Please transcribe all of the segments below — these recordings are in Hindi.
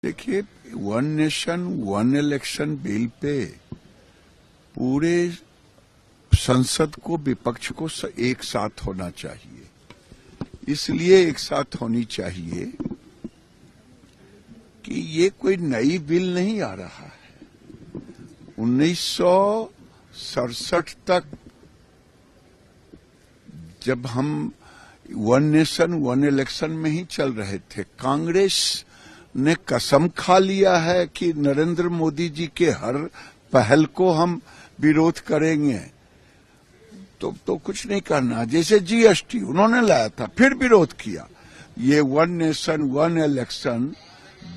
देखिए, one nation one election bill pay पूरे संसद को, विपक्ष को एक साथ होना चाहिए। इसलिए एक साथ होनी चाहिए कि ये कोई नई बिल नहीं आ रहा है। 1967 तक जब हम वन नेशन वन इलेक्शन में ही चल रहे थे, कांग्रेस ने कसम खा लिया है कि नरेंद्र मोदी जी के हर पहल को हम विरोध करेंगे। तो कुछ नहीं करना। जैसे जीएसटी उन्होंने लाया था, फिर विरोध किया। ये वन नेशन वन इलेक्शन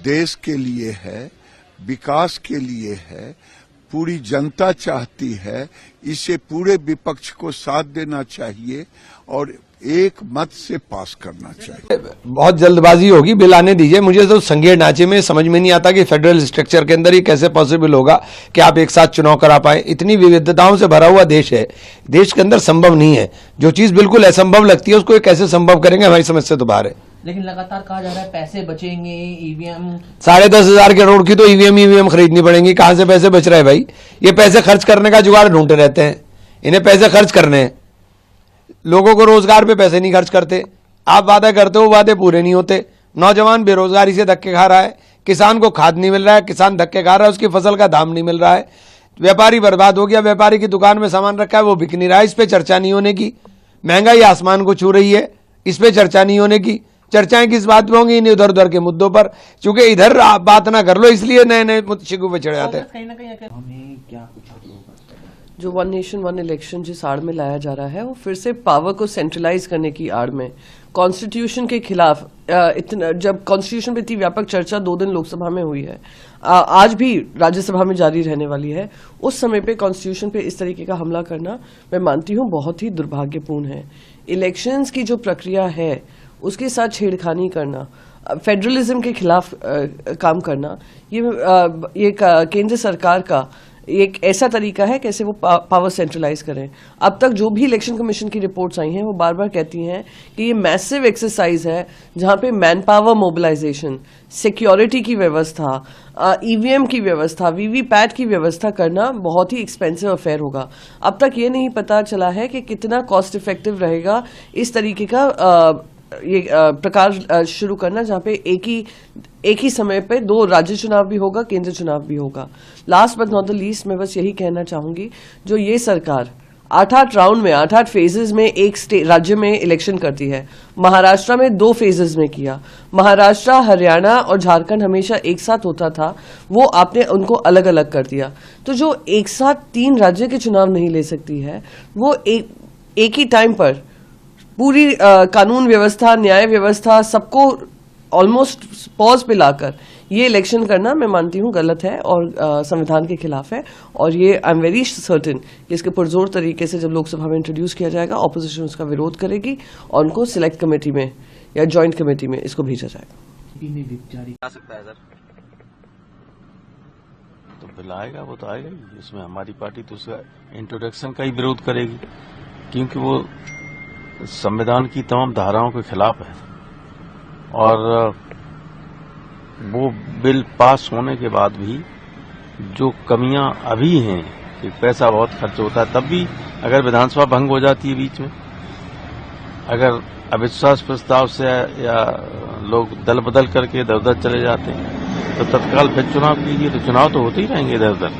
देश के लिए है, विकास के लिए है, पूरी जनता चाहती है। इसे पूरे विपक्ष को साथ देना चाहिए और एक मत से पास करना चाहिए। बहुत जल्दबाजी होगी, बिल आने दीजिए। मुझे तो संघीय ढांचे में समझ में नहीं आता कि फेडरल स्ट्रक्चर के अंदर ये कैसे पॉसिबल होगा कि आप एक साथ चुनाव करा पाए। इतनी विविधताओं से भरा हुआ देश है, देश के अंदर संभव नहीं है। जो चीज बिल्कुल असंभव लगती है उसको कैसे संभव करेंगे, हमारी समझ से तो बाहर है। लेकिन लगातार कहा जा रहा है पैसे बचेंगे, ईवीएम 10,500 करोड़ की तो ईवीएम खरीदनी पड़ेंगी। कहां से पैसे बच रहे हैं भाई? ये पैसे खर्च करने का जुगाड़ ढूंढते रहते हैं। इन्हें पैसे खर्च करने हैं। लोगों को रोजगार पे पैसे नहीं खर्च करते। आप वादे करते हो, वादे पूरे नहीं होते। नौजवान बेरोजगारी से धक्के खा रहा है, किसान को खाद नहीं मिल रहा है, किसान धक्के खा रहा है, उसकी फसल का दाम नहीं मिल रहा है, व्यापारी बर्बाद हो गया, व्यापारी की दुकान में सामान रखा है वो बिक नहीं रहा है। इस पे चर्चा नहीं होने की। महंगाई आसमान को छू रही है, इस पे चर्चा नहीं होने की। चर्चाएं किस बात पे होंगी? इन इधर उधर के मुद्दों पर। चूंकि इधर आप बात ना कर लो, इसलिए नए नए शिकू पे चढ़ जाते हैं। कहीं ना कहीं हमें क्या जो वन नेशन वन इलेक्शन जिस आड़ में लाया जा रहा है, वो फिर से पावर को सेंट्रलाइज करने की आड़ में, कॉन्स्टिट्यूशन के खिलाफ इतना, जब कॉन्स्टिट्यूशन पे इतनी व्यापक चर्चा 2 दिन लोकसभा में हुई है, आज भी राज्यसभा में जारी रहने वाली है, उस समय पे कॉन्स्टिट्यूशन पे इस तरीके का हमला करना, मैं मानती हूँ, बहुत ही दुर्भाग्यपूर्ण है। इलेक्शंस की जो प्रक्रिया है उसके साथ छेड़खानी करना, फेडरलिज्म के खिलाफ काम करना, ये केंद्र सरकार का एक ऐसा तरीका है कैसे वो पावर सेंट्रलाइज करें। अब तक जो भी इलेक्शन कमीशन की रिपोर्ट्स आई हैं वो बार बार कहती हैं कि ये मैसिव एक्सरसाइज है जहां पे मैन पावर मोबिलाइजेशन, सिक्योरिटी की व्यवस्था, ईवीएम की व्यवस्था, वीवीपैट की व्यवस्था करना बहुत ही एक्सपेंसिव अफेयर होगा। अब तक ये नहीं पता चला है कि कितना कॉस्ट इफेक्टिव रहेगा इस तरीके का ये प्रकार शुरू करना, जहां पे एक ही समय पे 2 राज्य चुनाव भी होगा, केंद्र चुनाव भी होगा। Last but not the least, मैं बस यही कहना चाहूंगी, जो ये सरकार 8-8 राउंड में 8-8 फेजेस में एक राज्य में इलेक्शन करती है। महाराष्ट्र में 2 फेजेस में किया। महाराष्ट्र, हरियाणा और झारखंड हमेशा एक साथ होता था, वो आपने उनको अलग अलग कर दिया। तो जो एक साथ 3 राज्य के चुनाव नहीं ले सकती है, वो एक ही टाइम पर पूरी कानून व्यवस्था, न्याय व्यवस्था, सबको ऑलमोस्ट पॉज पे लाकर ये इलेक्शन करना, मैं मानती हूँ, गलत है और संविधान के खिलाफ है। और ये आई एम वेरी सर्टेन कि इसके पुरजोर तरीके से जब लोकसभा में इंट्रोड्यूस किया जाएगा, ऑपोजिशन उसका विरोध करेगी और उनको सिलेक्ट कमेटी में या ज्वाइंट कमेटी में इसको भेजा जाएगा। तो बिल आएगा, वो तो आएगा ही। इसमें हमारी पार्टी तो उसका इंट्रोडक्शन का ही विरोध करेगी, क्योंकि वो संविधान की तमाम धाराओं के खिलाफ है। और वो बिल पास होने के बाद भी जो कमियां अभी हैं कि पैसा बहुत खर्च होता है, तब भी अगर विधानसभा भंग हो जाती है बीच में, अगर अविश्वास प्रस्ताव से या लोग दल बदल करके इधर उधर चले जाते हैं, तो तत्काल फिर चुनाव कीजिए, तो चुनाव तो होते ही रहेंगे इधर उधर।